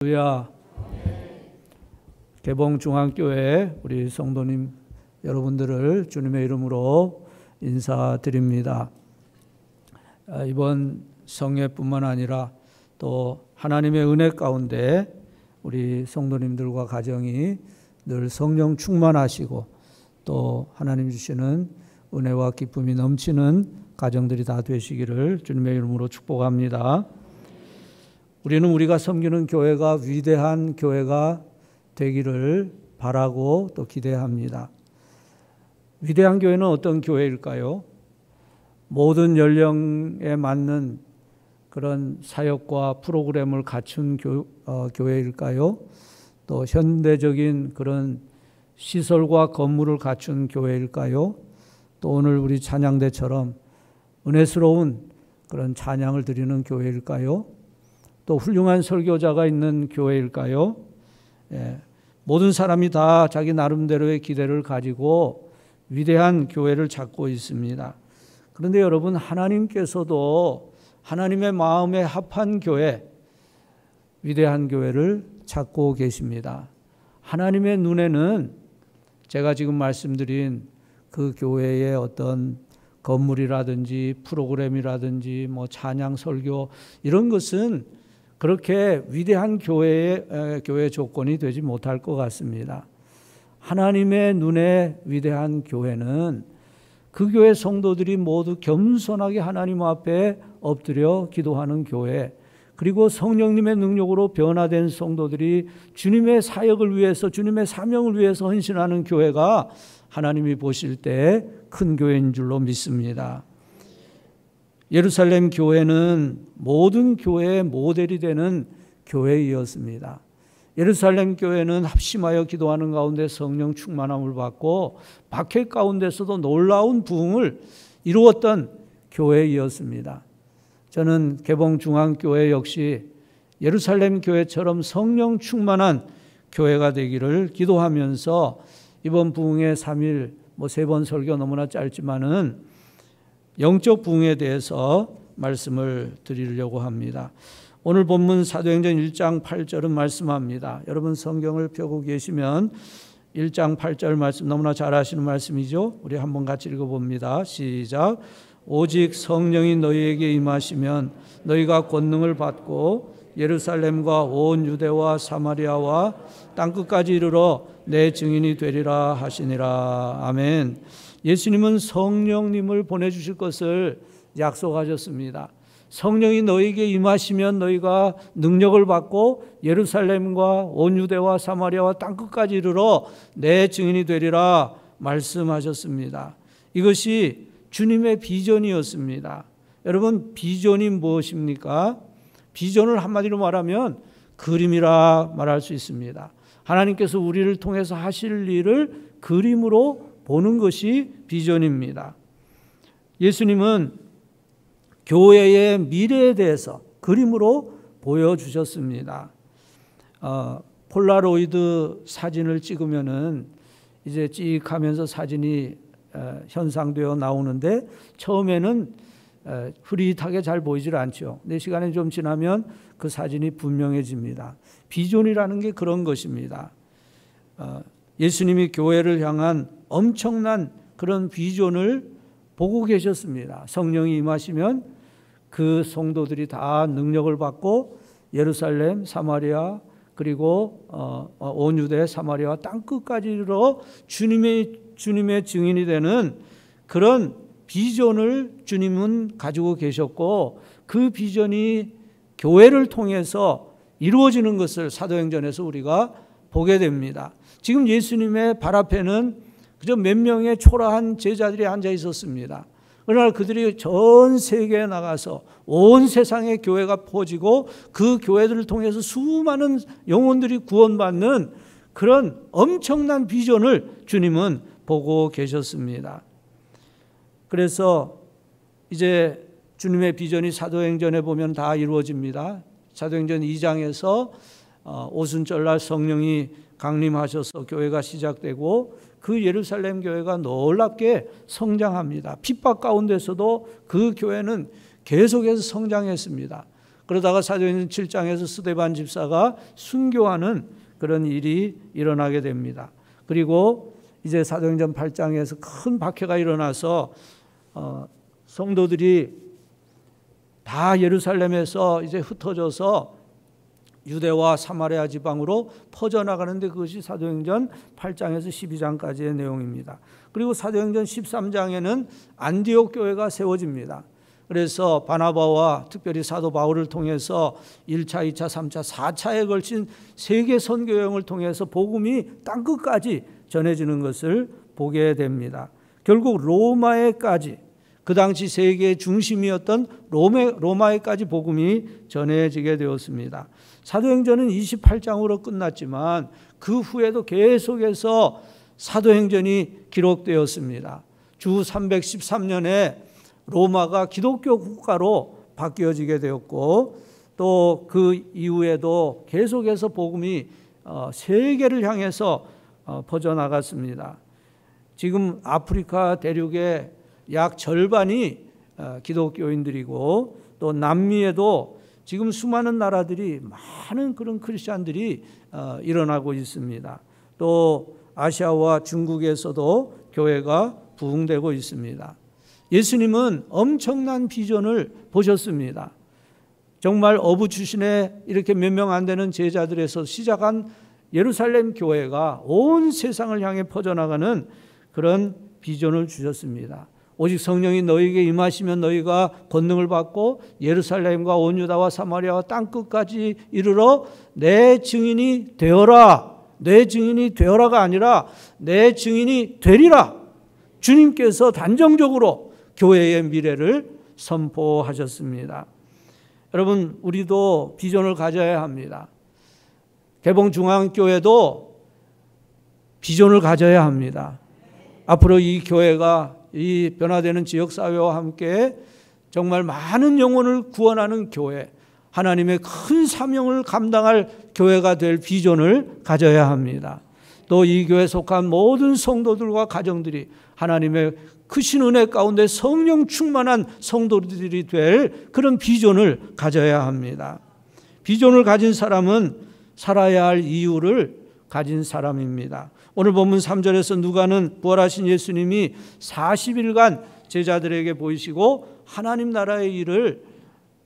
할렐루야. 개봉중앙교회 우리 성도님 여러분들을 주님의 이름으로 인사드립니다. 이번 성회뿐만 아니라 또 하나님의 은혜 가운데 우리 성도님들과 가정이 늘 성령 충만하시고 또 하나님 주시는 은혜와 기쁨이 넘치는 가정들이 다 되시기를 주님의 이름으로 축복합니다. 우리는 우리가 섬기는 교회가 위대한 교회가 되기를 바라고 또 기대합니다. 위대한 교회는 어떤 교회일까요? 모든 연령에 맞는 그런 사역과 프로그램을 갖춘 교회일까요? 또 현대적인 그런 시설과 건물을 갖춘 교회일까요? 또 오늘 우리 찬양대처럼 은혜스러운 그런 찬양을 드리는 교회일까요? 또 훌륭한 설교자가 있는 교회일까요? 모든 사람이 다 자기 나름대로의 기대를 가지고 위대한 교회를 찾고 있습니다. 그런데 여러분, 하나님께서도 하나님의 마음에 합한 교회, 위대한 교회를 찾고 계십니다. 하나님의 눈에는 제가 지금 말씀드린 그 교회의 어떤 건물이라든지 프로그램이라든지 찬양 설교 이런 것은 그렇게 위대한 교회 조건이 되지 못할 것 같습니다. 하나님의 눈에 위대한 교회는 그 교회 성도들이 모두 겸손하게 하나님 앞에 엎드려 기도하는 교회, 그리고 성령님의 능력으로 변화된 성도들이 주님의 사역을 위해서, 주님의 사명을 위해서 헌신하는 교회가 하나님이 보실 때 큰 교회인 줄로 믿습니다. 예루살렘 교회는 모든 교회의 모델이 되는 교회이었습니다. 예루살렘 교회는 합심하여 기도하는 가운데 성령 충만함을 받고 박해 가운데서도 놀라운 부흥을 이루었던 교회이었습니다. 저는 개봉중앙교회 역시 예루살렘 교회처럼 성령 충만한 교회가 되기를 기도하면서 이번 부흥의 3일 3번 설교 너무나 짧지만은 영적 부흥에 대해서 말씀을 드리려고 합니다. 오늘 본문 사도행전 1장 8절은 말씀합니다. 여러분 성경을 펴고 계시면 1장 8절 말씀 너무나 잘 아시는 말씀이죠. 우리 한번 같이 읽어봅니다. 시작. 오직 성령이 너희에게 임하시면 너희가 권능을 받고 예루살렘과 온 유대와 사마리아와 땅끝까지 이르러 내 증인이 되리라 하시니라. 아멘. 예수님은 성령님을 보내주실 것을 약속하셨습니다. 성령이 너희에게 임하시면 너희가 능력을 받고 예루살렘과 온 유대와 사마리아와 땅끝까지 이르러 내 증인이 되리라 말씀하셨습니다. 이것이 주님의 비전이었습니다. 여러분, 비전이 무엇입니까? 비전을 한마디로 말하면 그림이라 말할 수 있습니다. 하나님께서 우리를 통해서 하실 일을 그림으로 보는 것이 비전입니다. 예수님은 교회의 미래에 대해서 그림으로 보여주셨습니다. 폴라로이드 사진을 찍으면은 이제 찍하면서 사진이 현상되어 나오는데 처음에는 흐릿하게 잘 보이질 않죠. 근데 시간이 좀 지나면 그 사진이 분명해집니다. 비전이라는 게 그런 것입니다. 예수님이 교회를 향한 엄청난 그런 비전을 보고 계셨습니다. 성령이 임하시면 그 성도들이 다 능력을 받고 예루살렘, 사마리아 그리고 온 유대, 사마리아 땅끝까지 이르러 주님의 증인이 되는 그런 비전을 주님은 가지고 계셨고, 그 비전이 교회를 통해서 이루어지는 것을 사도행전에서 우리가 보게 됩니다. 지금 예수님의 발 앞에는 그저 몇 명의 초라한 제자들이 앉아 있었습니다. 그러나 그들이 전 세계에 나가서 온 세상에 교회가 퍼지고 그 교회들을 통해서 수많은 영혼들이 구원받는 그런 엄청난 비전을 주님은 보고 계셨습니다. 그래서 이제 주님의 비전이 사도행전에 보면 다 이루어집니다. 사도행전 2장에서 오순절날 성령이 강림하셔서 교회가 시작되고 그 예루살렘 교회가 놀랍게 성장합니다. 핍박 가운데서도 그 교회는 계속해서 성장했습니다. 그러다가 사도행전 7장에서 스데반 집사가 순교하는 그런 일이 일어나게 됩니다. 그리고 이제 사도행전 8장에서 큰 박해가 일어나서 성도들이 다 예루살렘에서 이제 흩어져서 유대와 사마리아 지방으로 퍼져나가는데 그것이 사도행전 8장에서 12장까지의 내용입니다. 그리고 사도행전 13장에는 안디옥 교회가 세워집니다. 그래서 바나바와 특별히 사도 바울을 통해서 1차, 2차, 3차, 4차에 걸친 세계 선교 여행을 통해서 복음이 땅끝까지 전해지는 것을 보게 됩니다. 결국 로마에까지, 그 당시 세계의 중심이었던 로마에까지 복음이 전해지게 되었습니다. 사도행전은 28장으로 끝났지만 그 후에도 계속해서 사도행전이 기록되었습니다. 주 313년에 로마가 기독교 국가로 바뀌어지게 되었고 또 그 이후에도 계속해서 복음이 세계를 향해서 퍼져나갔습니다. 지금 아프리카 대륙의 약 절반이 기독교인들이고 또 남미에도 지금 수많은 나라들이 많은 그런 크리스찬들이 일어나고 있습니다. 또 아시아와 중국에서도 교회가 부흥되고 있습니다. 예수님은 엄청난 비전을 보셨습니다. 정말 어부 출신의 이렇게 몇 명 안 되는 제자들에서 시작한 예루살렘 교회가 온 세상을 향해 퍼져나가는 그런 비전을 주셨습니다. 오직 성령이 너희에게 임하시면 너희가 권능을 받고 예루살렘과 온 유다와 사마리아와 땅끝까지 이르러 내 증인이 되어라. 내 증인이 되어라가 아니라 내 증인이 되리라. 주님께서 단정적으로 교회의 미래를 선포하셨습니다. 여러분, 우리도 비전을 가져야 합니다. 개봉중앙교회도 비전을 가져야 합니다. 앞으로 이 교회가 이 변화되는 지역사회와 함께 정말 많은 영혼을 구원하는 교회, 하나님의 큰 사명을 감당할 교회가 될 비전을 가져야 합니다. 또 이 교회에 속한 모든 성도들과 가정들이 하나님의 크신 은혜 가운데 성령 충만한 성도들이 될 그런 비전을 가져야 합니다. 비전을 가진 사람은 살아야 할 이유를 가진 사람입니다. 오늘 본문 3절에서 누가는 부활하신 예수님이 40일간 제자들에게 보이시고 하나님 나라의 일을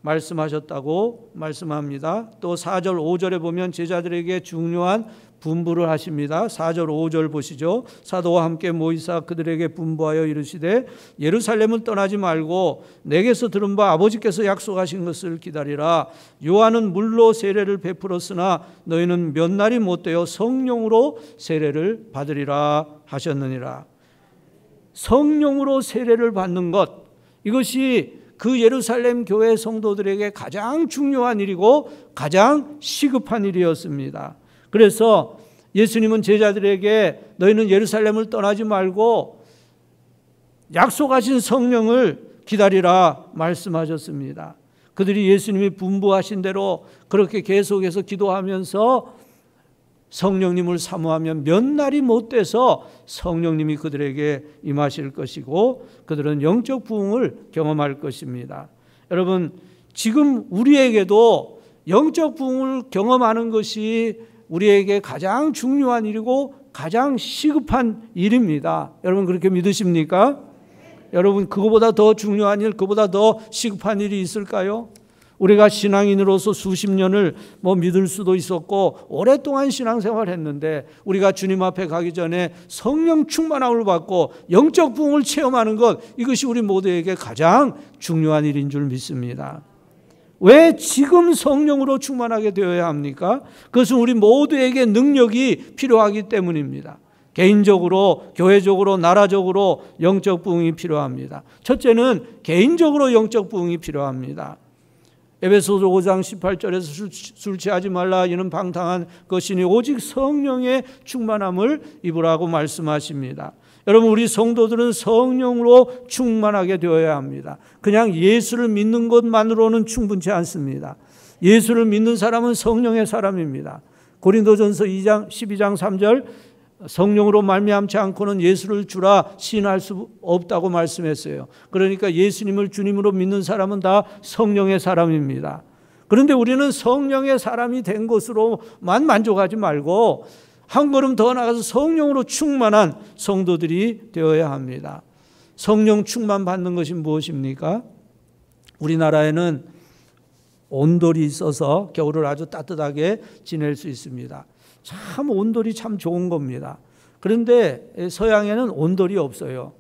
말씀하셨다고 말씀합니다. 또 4절 5절에 보면 제자들에게 중요한 분부를 하십니다. 4절 5절 보시죠. 사도와 함께 모이사 그들에게 분부하여 이르시되 예루살렘을 떠나지 말고 내게서 들은 바 아버지께서 약속하신 것을 기다리라. 요한은 물로 세례를 베풀었으나 너희는 몇 날이 못되어 성령으로 세례를 받으리라 하셨느니라. 성령으로 세례를 받는 것, 이것이 그 예루살렘 교회 성도들에게 가장 중요한 일이고 가장 시급한 일이었습니다. 그래서 예수님은 제자들에게 너희는 예루살렘을 떠나지 말고 약속하신 성령을 기다리라 말씀하셨습니다. 그들이 예수님이 분부하신 대로 그렇게 계속해서 기도하면서 성령님을 사모하면 몇 날이 못 돼서 성령님이 그들에게 임하실 것이고 그들은 영적 부흥을 경험할 것입니다. 여러분, 지금 우리에게도 영적 부흥을 경험하는 것이 우리에게 가장 중요한 일이고 가장 시급한 일입니다. 여러분 그렇게 믿으십니까? 여러분 그거보다 더 중요한 일, 그거보다 더 시급한 일이 있을까요? 우리가 신앙인으로서 수십 년을 믿을 수도 있었고 오랫동안 신앙생활을 했는데 우리가 주님 앞에 가기 전에 성령 충만함을 받고 영적 부흥을 체험하는 것, 이것이 우리 모두에게 가장 중요한 일인 줄 믿습니다. 왜 지금 성령으로 충만하게 되어야 합니까? 그것은 우리 모두에게 능력이 필요하기 때문입니다. 개인적으로, 교회적으로, 나라적으로 영적 부흥이 필요합니다. 첫째는 개인적으로 영적 부흥이 필요합니다. 에베소서 5장 18절에서 술 취하지 말라, 이는 방탕한 것이니 오직 성령의 충만함을 입으라고 말씀하십니다. 여러분, 우리 성도들은 성령으로 충만하게 되어야 합니다. 그냥 예수를 믿는 것만으로는 충분치 않습니다. 예수를 믿는 사람은 성령의 사람입니다. 고린도전서 12장 3절 성령으로 말미암지 않고는 예수를 주라 시인할 수 없다고 말씀했어요. 그러니까 예수님을 주님으로 믿는 사람은 다 성령의 사람입니다. 그런데 우리는 성령의 사람이 된 것으로만 만족하지 말고 한 걸음 더 나가서 성령으로 충만한 성도들이 되어야 합니다. 성령 충만 받는 것이 무엇입니까? 우리나라에는 온돌이 있어서 겨울을 아주 따뜻하게 지낼 수 있습니다. 참 온돌이 참 좋은 겁니다. 그런데 서양에는 온돌이 없어요.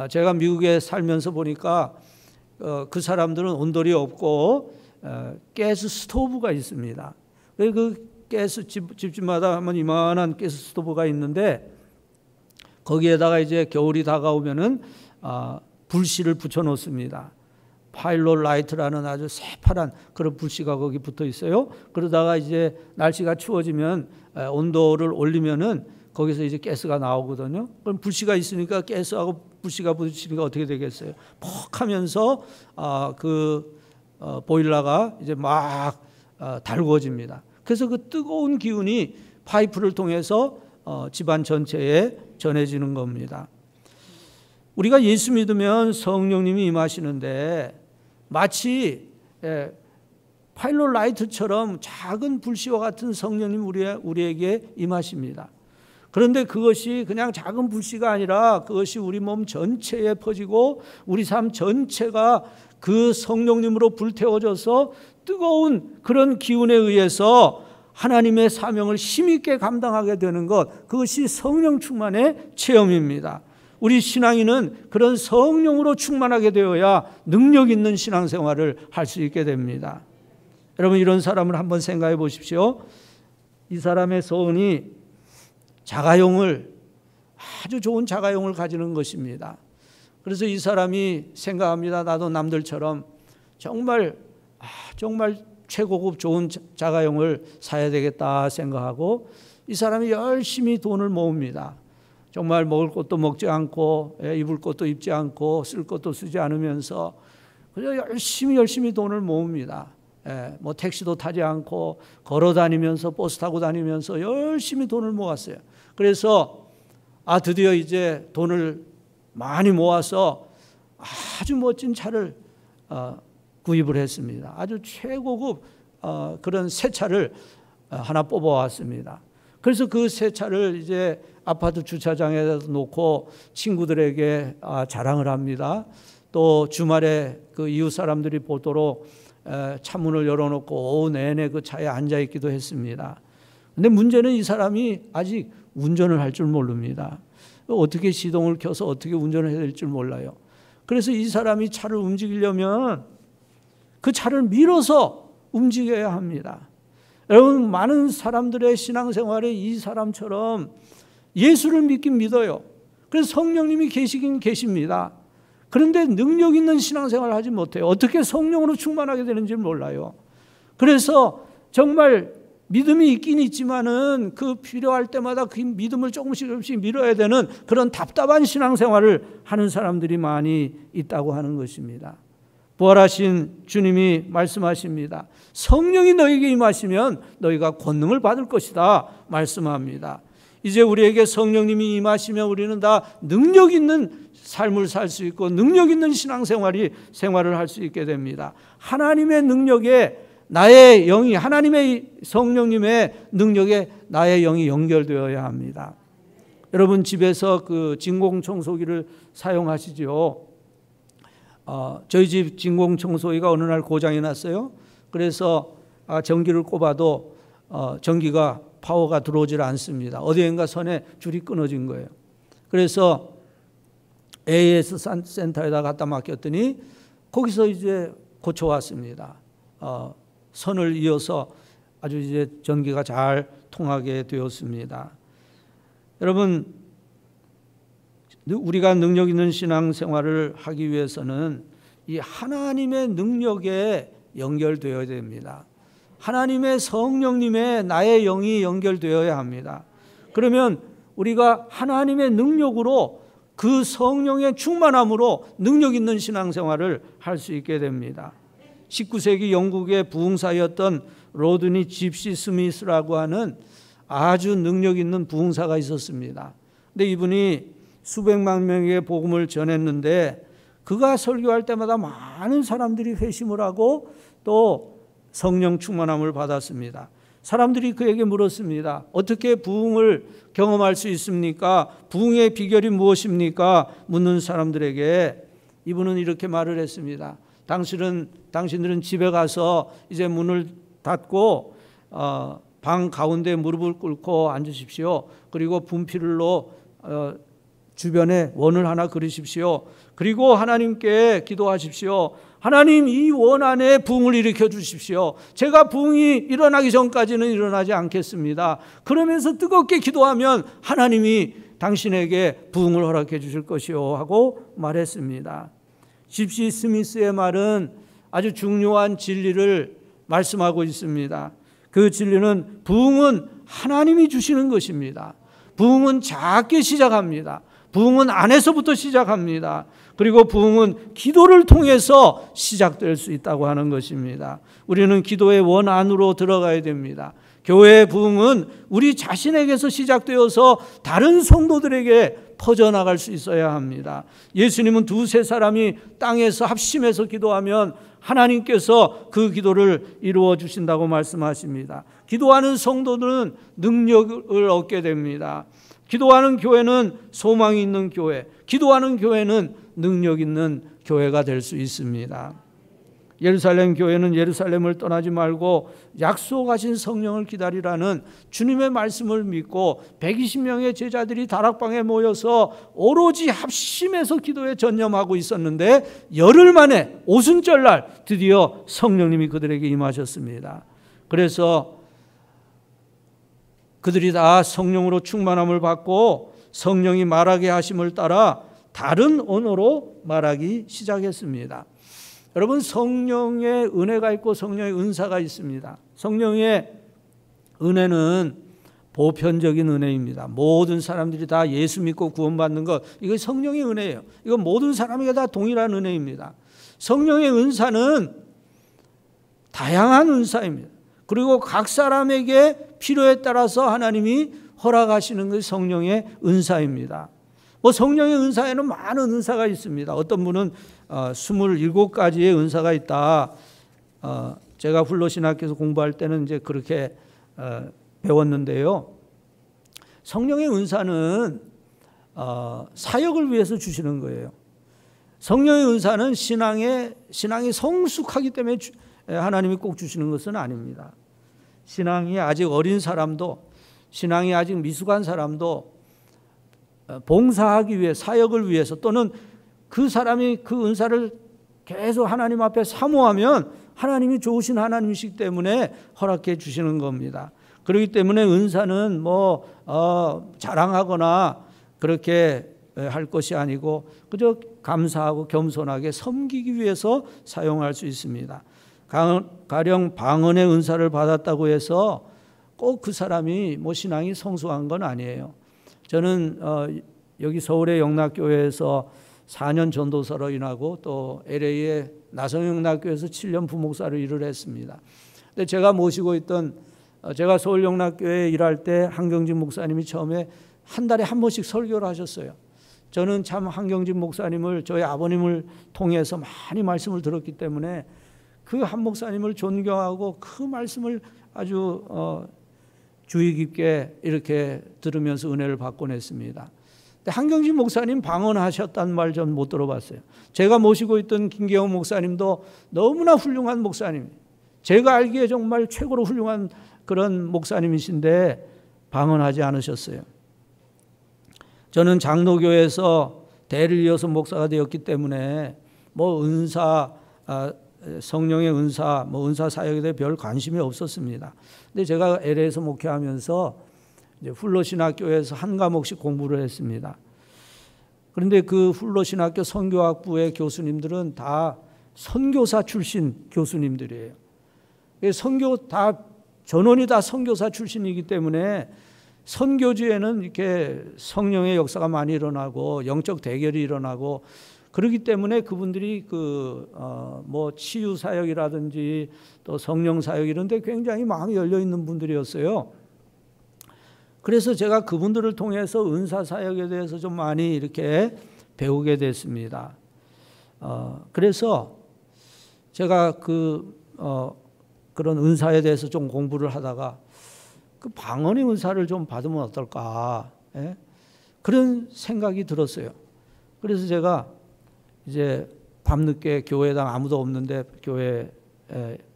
제가 미국에 살면서 보니까 그 사람들은 온돌이 없고 가스 스토브가 있습니다. 그 가스 집집마다 한번 이만한 가스 스토브가 있는데 거기에다가 이제 겨울이 다가오면은 불씨를 붙여 놓습니다. 파일럿 라이트라는 아주 새파란 그런 불씨가 거기 붙어 있어요. 그러다가 이제 날씨가 추워지면 온도를 올리면은 거기서 이제 가스가 나오거든요. 그럼 불씨가 있으니까 가스하고 불씨가 부딪히니까 어떻게 되겠어요? 퍽 하면서 보일러가 이제 막 달구어집니다. 그래서 그 뜨거운 기운이 파이프를 통해서 집안 전체에 전해지는 겁니다. 우리가 예수 믿으면 성령님이 임하시는데 마치 파일럿 라이트처럼 작은 불씨와 같은 성령님 우리에게 임하십니다. 그런데 그것이 그냥 작은 불씨가 아니라 그것이 우리 몸 전체에 퍼지고 우리 삶 전체가 그 성령님으로 불태워져서 뜨거운 그런 기운에 의해서 하나님의 사명을 힘있게 감당하게 되는 것, 그것이 성령 충만의 체험입니다. 우리 신앙인은 그런 성령으로 충만하게 되어야 능력 있는 신앙생활을 할 수 있게 됩니다. 여러분, 이런 사람을 한번 생각해 보십시오. 이 사람의 소원이 자가용을, 아주 좋은 자가용을 가지는 것입니다. 그래서 이 사람이 생각합니다. 나도 남들처럼 정말 최고급 좋은 자가용을 사야 되겠다 생각하고 이 사람이 열심히 돈을 모읍니다. 정말 먹을 것도 먹지 않고 입을 것도 입지 않고 쓸 것도 쓰지 않으면서 그냥 열심히 돈을 모읍니다. 뭐 택시도 타지 않고 걸어 다니면서 버스 타고 다니면서 열심히 돈을 모았어요. 그래서 드디어 이제 돈을 많이 모아서 아주 멋진 차를 구입을 했습니다. 아주 최고급 그런 새 차를 하나 뽑아왔습니다. 그래서 그 새 차를 이제 아파트 주차장에 놓고 친구들에게 자랑을 합니다. 또 주말에 그 이웃 사람들이 보도록 차문을 열어놓고 오후 내내 그 차에 앉아있기도 했습니다. 근데 문제는 이 사람이 아직 운전을 할 줄 모릅니다. 어떻게 시동을 켜서 어떻게 운전을 해야 될지 몰라요. 그래서 이 사람이 차를 움직이려면 그 차를 밀어서 움직여야 합니다. 여러분, 많은 사람들의 신앙생활에 이 사람처럼 예수를 믿긴 믿어요. 그래서 성령님이 계시긴 계십니다. 그런데 능력 있는 신앙생활을 하지 못해요. 어떻게 성령으로 충만하게 되는지 몰라요. 그래서 정말 믿음이 있긴 있지만은 그 필요할 때마다 그 믿음을 조금씩 밀어야 되는 그런 답답한 신앙생활을 하는 사람들이 많이 있다고 하는 것입니다. 부활하신 주님이 말씀하십니다. 성령이 너에게 임하시면 너희가 권능을 받을 것이다 말씀합니다. 이제 우리에게 성령님이 임하시면 우리는 다 능력 있는 삶을 살 수 있고 능력 있는 생활을 할 수 있게 됩니다. 하나님의 능력에 나의 영이, 하나님의 성령님의 능력에 나의 영이 연결되어야 합니다. 여러분, 집에서 그 진공청소기를 사용하시죠? 저희 집 진공청소기가 어느 날 고장이 났어요. 그래서 전기를 꼽아도 전기가 파워가 들어오질 않습니다. 어디엔가 선에 줄이 끊어진 거예요. 그래서 AS 센터에다 갖다 맡겼더니 거기서 이제 고쳐왔습니다. 선을 이어서 아주 이제 전기가 잘 통하게 되었습니다. 여러분, 우리가 능력 있는 신앙생활을 하기 위해서는 이 하나님의 능력에 연결되어야 됩니다. 하나님의 성령님의 나의 영이 연결되어야 합니다. 그러면 우리가 하나님의 능력으로 그 성령의 충만함으로 능력 있는 신앙생활을 할 수 있게 됩니다. 19세기 영국의 부흥사였던 로드니 집시 스미스라고 하는 아주 능력 있는 부흥사가 있었습니다. 근데 이분이 수백만 명에게 복음을 전했는데 그가 설교할 때마다 많은 사람들이 회심을 하고 또 성령 충만함을 받았습니다. 사람들이 그에게 물었습니다. 어떻게 부흥을 경험할 수 있습니까? 부흥의 비결이 무엇입니까? 묻는 사람들에게 이분은 이렇게 말을 했습니다. 당신들은 집에 가서 이제 문을 닫고 방 가운데 무릎을 꿇고 앉으십시오. 그리고 분필로 주변에 원을 하나 그리십시오. 그리고 하나님께 기도하십시오. 하나님, 이 원 안에 부흥을 일으켜 주십시오. 제가 부흥이 일어나기 전까지는 일어나지 않겠습니다. 그러면서 뜨겁게 기도하면 하나님이 당신에게 부흥을 허락해 주실 것이요 하고 말했습니다. 집시 스미스의 말은 아주 중요한 진리를 말씀하고 있습니다. 그 진리는 부흥은 하나님이 주시는 것입니다. 부흥은 작게 시작합니다. 부흥은 안에서부터 시작합니다. 그리고 부흥은 기도를 통해서 시작될 수 있다고 하는 것입니다. 우리는 기도의 원 안으로 들어가야 됩니다. 교회의 부흥은 우리 자신에게서 시작되어서 다른 성도들에게 퍼져나갈 수 있어야 합니다. 예수님은 두세 사람이 땅에서 합심해서 기도하면 하나님께서 그 기도를 이루어 주신다고 말씀하십니다. 기도하는 성도들은 능력을 얻게 됩니다. 기도하는 교회는 소망이 있는 교회, 기도하는 교회는 능력 있는 교회가 될 수 있습니다. 예루살렘 교회는 예루살렘을 떠나지 말고 약속하신 성령을 기다리라는 주님의 말씀을 믿고 120명의 제자들이 다락방에 모여서 오로지 합심해서 기도에 전념하고 있었는데 열흘 만에 오순절날 드디어 성령님이 그들에게 임하셨습니다. 그래서 그들이 다 성령으로 충만함을 받고 성령이 말하게 하심을 따라 다른 언어로 말하기 시작했습니다. 여러분, 성령의 은혜가 있고 성령의 은사가 있습니다. 성령의 은혜는 보편적인 은혜입니다. 모든 사람들이 다 예수 믿고 구원받는 것, 이거 성령의 은혜예요. 이건 모든 사람에게 다 동일한 은혜입니다. 성령의 은사는 다양한 은사입니다. 그리고 각 사람에게 필요에 따라서 하나님이 허락하시는 것이 성령의 은사입니다. 성령의 은사에는 많은 은사가 있습니다. 어떤 분은 27가지의 은사가 있다. 제가 훌로신학교에서 공부할 때는 이제 그렇게 배웠는데요. 성령의 은사는 사역을 위해서 주시는 거예요. 성령의 은사는 신앙이 성숙하기 때문에 하나님이 꼭 주시는 것은 아닙니다. 신앙이 아직 어린 사람도, 신앙이 아직 미숙한 사람도 봉사하기 위해, 사역을 위해서, 또는 그 사람이 그 은사를 계속 하나님 앞에 사모하면 하나님이 좋으신 하나님이시기 때문에 허락해 주시는 겁니다. 그렇기 때문에 은사는 자랑하거나 그렇게 할 것이 아니고 그저 감사하고 겸손하게 섬기기 위해서 사용할 수 있습니다. 가령 방언의 은사를 받았다고 해서 꼭 그 사람이 신앙이 성숙한 건 아니에요. 저는 여기 서울의 영락교회에서 4년 전도사로 일하고 또 LA의 나성영락교회에서 7년 부목사로 일을 했습니다. 근데 제가 모시고 있던, 제가 서울 영락교회에 일할 때 한경진 목사님이 처음에 한 달에 한 번씩 설교를 하셨어요. 저는 참 한경진 목사님을 저희 아버님을 통해서 많이 말씀을 들었기 때문에 그 한 목사님을 존경하고 그 말씀을 아주 주의 깊게 이렇게 들으면서 은혜를 받곤 했습니다. 근데 한경진 목사님 방언하셨다는 말 전 못 들어봤어요. 제가 모시고 있던 김계영 목사님도 너무나 훌륭한 목사님, 제가 알기에 정말 최고로 훌륭한 그런 목사님이신데 방언하지 않으셨어요. 저는 장로교에서 대를 이어서 목사가 되었기 때문에 은사, 성령의 은사, 은사 사역에 대해 별 관심이 없었습니다. 근데 제가 LA에서 목회하면서 이제 훌로신학교에서 한 과목씩 공부를 했습니다. 그런데 그 훌로신학교 선교학부의 교수님들은 다 선교사 출신 교수님들이에요. 전원이 다 선교사 출신이기 때문에 선교지에는 이렇게 성령의 역사가 많이 일어나고 영적 대결이 일어나고 그렇기 때문에 그분들이 치유 사역이라든지 또 성령 사역 이런 데 굉장히 마음이 열려 있는 분들이었어요. 그래서 제가 그분들을 통해서 은사 사역에 대해서 좀 많이 이렇게 배우게 됐습니다. 그래서 제가 그런 은사에 대해서 좀 공부를 하다가 그 방언의 은사를 좀 받으면 어떨까, 예? 그런 생각이 들었어요. 그래서 제가 이제 밤늦게 교회당 아무도 없는데 교회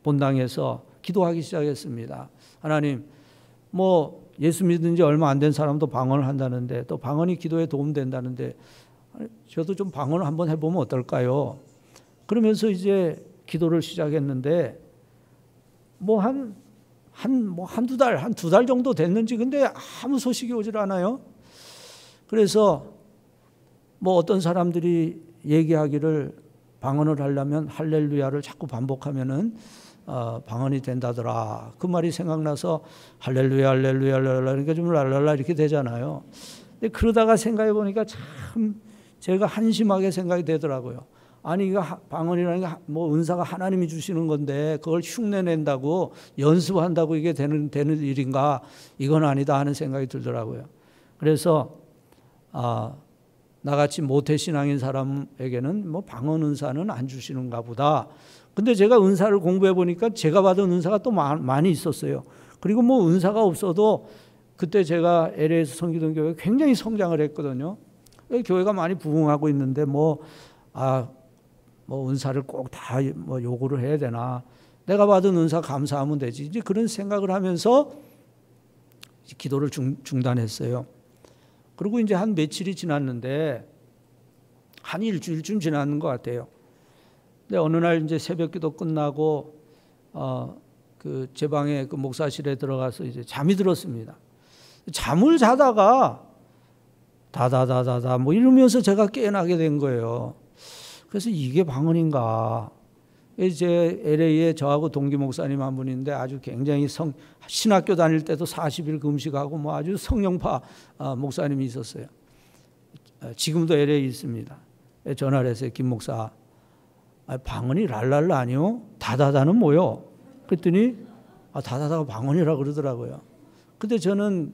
본당에서 기도하기 시작했습니다. 하나님, 뭐 예수 믿은 지 얼마 안 된 사람도 방언을 한다는데, 또 방언이 기도에 도움된다는데 저도 좀 방언을 한번 해보면 어떨까요? 그러면서 이제 기도를 시작했는데 한두 달 정도 됐는지, 근데 아무 소식이 오질 않아요. 그래서 뭐 어떤 사람들이 얘기하기를 방언을 하려면 할렐루야를 자꾸 반복하면은 방언이 된다더라. 그 말이 생각나서 할렐루야 할렐루야 할렐루야 그러니까 좀 랄랄라 이렇게 되잖아요. 근데 그러다가 생각해 보니까 참 제가 한심하게 생각이 되더라고요. 아니 이거 방언이라는 게 뭐 은사가 하나님이 주시는 건데 그걸 흉내낸다고 연습한다고 이게 되는 일인가? 이건 아니다 하는 생각이 들더라고요. 그래서 나같이 모태신앙인 사람에게는 뭐 방언 은사는 안 주시는가 보다. 근데 제가 은사를 공부해 보니까 제가 받은 은사가 또 많이 있었어요. 그리고 뭐 은사가 없어도 그때 제가 LA에서 섬기던 교회가 굉장히 성장을 했거든요. 교회가 많이 부흥하고 있는데 뭐 은사를 꼭 다 뭐 요구를 해야 되나? 내가 받은 은사 감사하면 되지. 이제 그런 생각을 하면서 기도를 중단했어요. 그리고 이제 한 며칠이 지났는데 한 일주일쯤 지났는 것 같아요. 근데 어느 날 이제 새벽기도 끝나고 제 방에 그 목사실에 들어가서 이제 잠이 들었습니다. 잠을 자다가 다다다다다 뭐 이러면서 제가 깨어나게 된 거예요. 그래서 이게 방언인가? 이제 LA에 저하고 동기 목사님 한 분인데 아주 굉장히 신학교 다닐 때도 40일 금식하고 뭐 아주 성령파 목사님이 있었어요. 지금도 LA에 있습니다. 전화를 했어요. 김 목사, 방언이 랄랄라 아니요? 다다다는 뭐요? 그랬더니 다다다가 방언이라고 그러더라고요. 그때 저는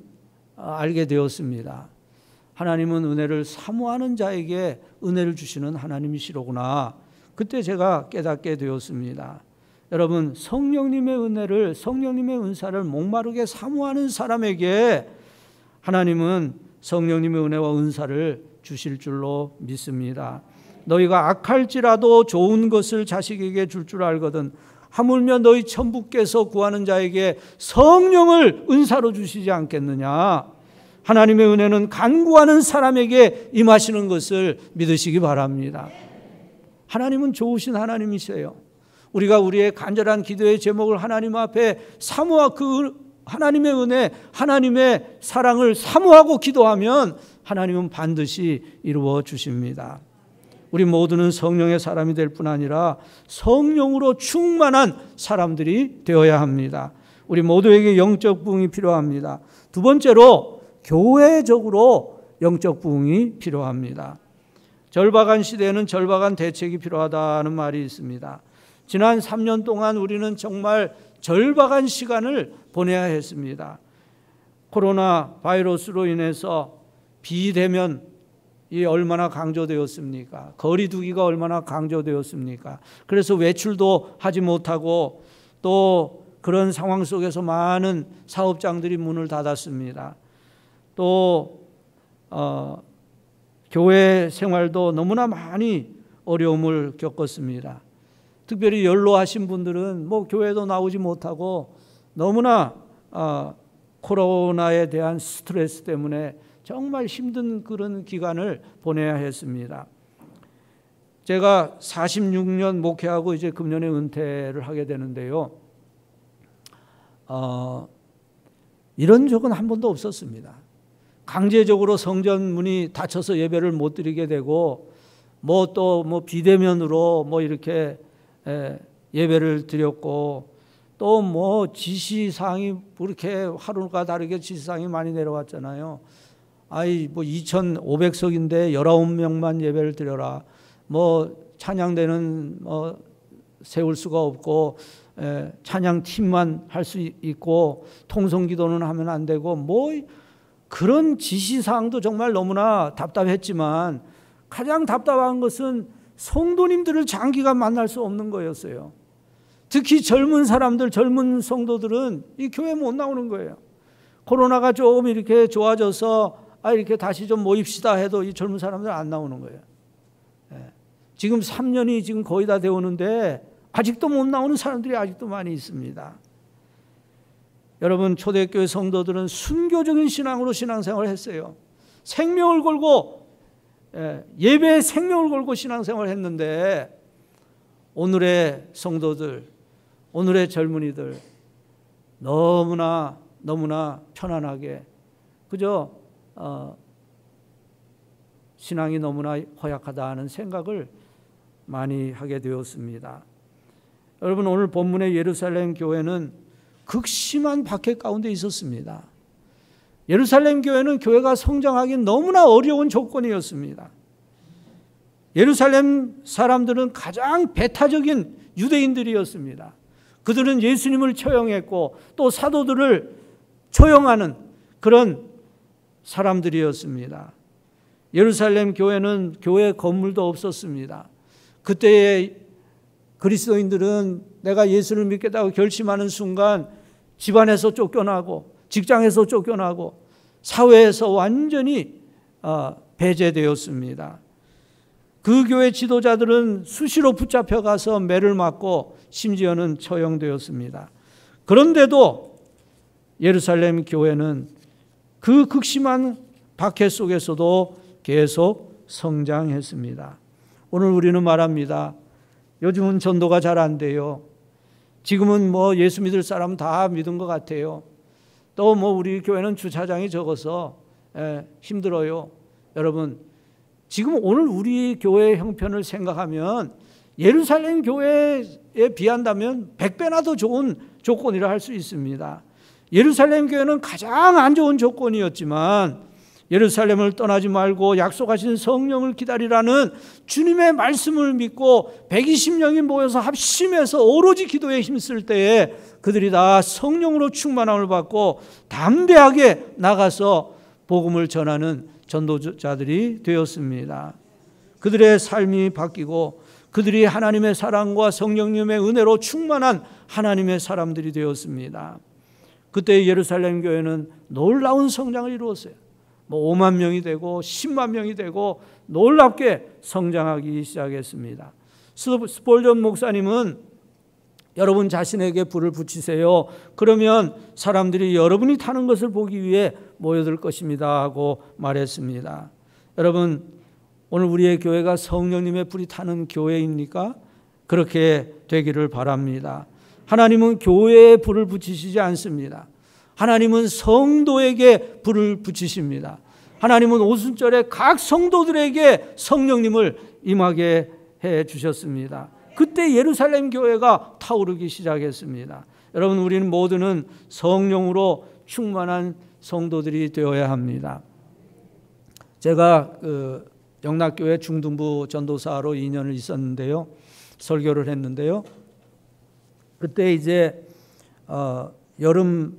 알게 되었습니다. 하나님은 은혜를 사모하는 자에게 은혜를 주시는 하나님이시로구나. 그때 제가 깨닫게 되었습니다. 여러분, 성령님의 은혜를, 성령님의 은사를 목마르게 사모하는 사람에게 하나님은 성령님의 은혜와 은사를 주실 줄로 믿습니다. 너희가 악할지라도 좋은 것을 자식에게 줄 줄 알거든 하물며 너희 천부께서 구하는 자에게 성령을 은사로 주시지 않겠느냐. 하나님의 은혜는 간구하는 사람에게 임하시는 것을 믿으시기 바랍니다. 하나님은 좋으신 하나님이세요. 우리가 우리의 간절한 기도의 제목을 하나님 앞에 사모하고 그 하나님의 은혜, 하나님의 사랑을 사모하고 기도하면 하나님은 반드시 이루어 주십니다. 우리 모두는 성령의 사람이 될 뿐 아니라 성령으로 충만한 사람들이 되어야 합니다. 우리 모두에게 영적 부흥이 필요합니다. 두 번째로 교회적으로 영적 부흥이 필요합니다. 절박한 시대에는 절박한 대책이 필요하다는 말이 있습니다. 지난 3년 동안 우리는 정말 절박한 시간을 보내야 했습니다. 코로나 바이러스로 인해서 비대면이 얼마나 강조되었습니까? 거리 두기가 얼마나 강조되었습니까? 그래서 외출도 하지 못하고 또 그런 상황 속에서 많은 사업장들이 문을 닫았습니다. 또 교회 생활도 너무나 많이 어려움을 겪었습니다. 특별히 연로하신 분들은 뭐 교회도 나오지 못하고 너무나 코로나에 대한 스트레스 때문에 정말 힘든 그런 기간을 보내야 했습니다. 제가 46년 목회하고 이제 금년에 은퇴를 하게 되는데요. 이런 적은 한 번도 없었습니다. 강제적으로 성전 문이 닫혀서 예배를 못 드리게 되고 또 비대면으로 이렇게 예배를 드렸고 또 지시사항이 그렇게 하루가 다르게 지시사항이 많이 내려왔잖아요. 2,500석인데 19명만 예배를 드려라. 찬양대는 세울 수가 없고 찬양팀만 할 수 있고 통성기도는 하면 안 되고 그런 지시사항도 정말 너무나 답답했지만 가장 답답한 것은 성도님들을 장기간 만날 수 없는 거였어요. 특히 젊은 사람들, 젊은 성도들은 이 교회 못 나오는 거예요. 코로나가 조금 이렇게 좋아져서 이렇게 다시 좀 모입시다 해도 이 젊은 사람들 안 나오는 거예요. 지금 3년이 지금 거의 다 되었는데 아직도 못 나오는 사람들이 아직도 많이 있습니다. 여러분, 초대교회 성도들은 순교적인 신앙으로 신앙생활을 했어요. 생명을 걸고, 예배에 생명을 걸고 신앙생활을 했는데 오늘의 성도들, 오늘의 젊은이들 너무나 편안하게 그저 신앙이 너무나 허약하다 하는 생각을 많이 하게 되었습니다. 여러분, 오늘 본문의 예루살렘 교회는 극심한 박해 가운데 있었습니다. 예루살렘 교회는 교회가 성장하기 너무나 어려운 조건이었습니다. 예루살렘 사람들은 가장 배타적인 유대인들이었습니다. 그들은 예수님을 처형했고 또 사도들을 처형하는 그런 사람들이었습니다. 예루살렘 교회는 교회 건물도 없었습니다. 그때의 그리스도인들은 내가 예수를 믿겠다고 결심하는 순간 집안에서 쫓겨나고 직장에서 쫓겨나고 사회에서 완전히 배제되었습니다. 그 교회 지도자들은 수시로 붙잡혀가서 매를 맞고 심지어는 처형되었습니다. 그런데도 예루살렘 교회는 그 극심한 박해 속에서도 계속 성장했습니다. 오늘 우리는 말합니다. 요즘은 전도가 잘 안 돼요. 지금은 뭐 예수 믿을 사람 다 믿은 것 같아요. 또 뭐 우리 교회는 주차장이 적어서 힘들어요. 여러분, 지금 오늘 우리 교회의 형편을 생각하면 예루살렘 교회에 비한다면 100배나 더 좋은 조건이라 할 수 있습니다. 예루살렘 교회는 가장 안 좋은 조건이었지만 예루살렘을 떠나지 말고 약속하신 성령을 기다리라는 주님의 말씀을 믿고 120명이 모여서 합심해서 오로지 기도에 힘쓸 때에 그들이 다 성령으로 충만함을 받고 담대하게 나가서 복음을 전하는 전도자들이 되었습니다. 그들의 삶이 바뀌고 그들이 하나님의 사랑과 성령님의 은혜로 충만한 하나님의 사람들이 되었습니다. 그때 예루살렘 교회는 놀라운 성장을 이루었어요. 5만 명이 되고 10만 명이 되고 놀랍게 성장하기 시작했습니다. 스폴전 목사님은 여러분 자신에게 불을 붙이세요. 그러면 사람들이 여러분이 타는 것을 보기 위해 모여들 것입니다 하고 말했습니다. 여러분, 오늘 우리의 교회가 성령님의 불이 타는 교회입니까? 그렇게 되기를 바랍니다. 하나님은 교회에 불을 붙이시지 않습니다. 하나님은 성도에게 불을 붙이십니다. 하나님은 오순절에 각 성도들에게 성령님을 임하게 해 주셨습니다. 그때 예루살렘 교회가 타오르기 시작했습니다. 여러분, 우리는 모두는 성령으로 충만한 성도들이 되어야 합니다. 제가 영락교회 중등부 전도사로 2년을 있었는데요. 설교를 했는데요. 그때 이제 여름이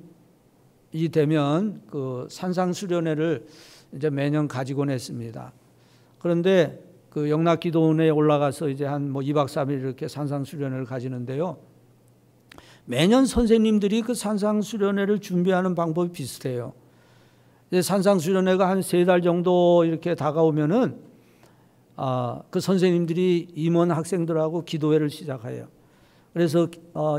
되면 그 산상수련회를 이제 매년 가지곤 했습니다. 그런데 그 영락기도원에 올라가서 이제 한 2박 3일 이렇게 산상수련회를 가지는데요. 매년 선생님들이 그 산상수련회를 준비하는 방법이 비슷해요. 이제 산상수련회가 한 3달 정도 이렇게 다가오면은 그 선생님들이 임원 학생들하고 기도회를 시작해요. 그래서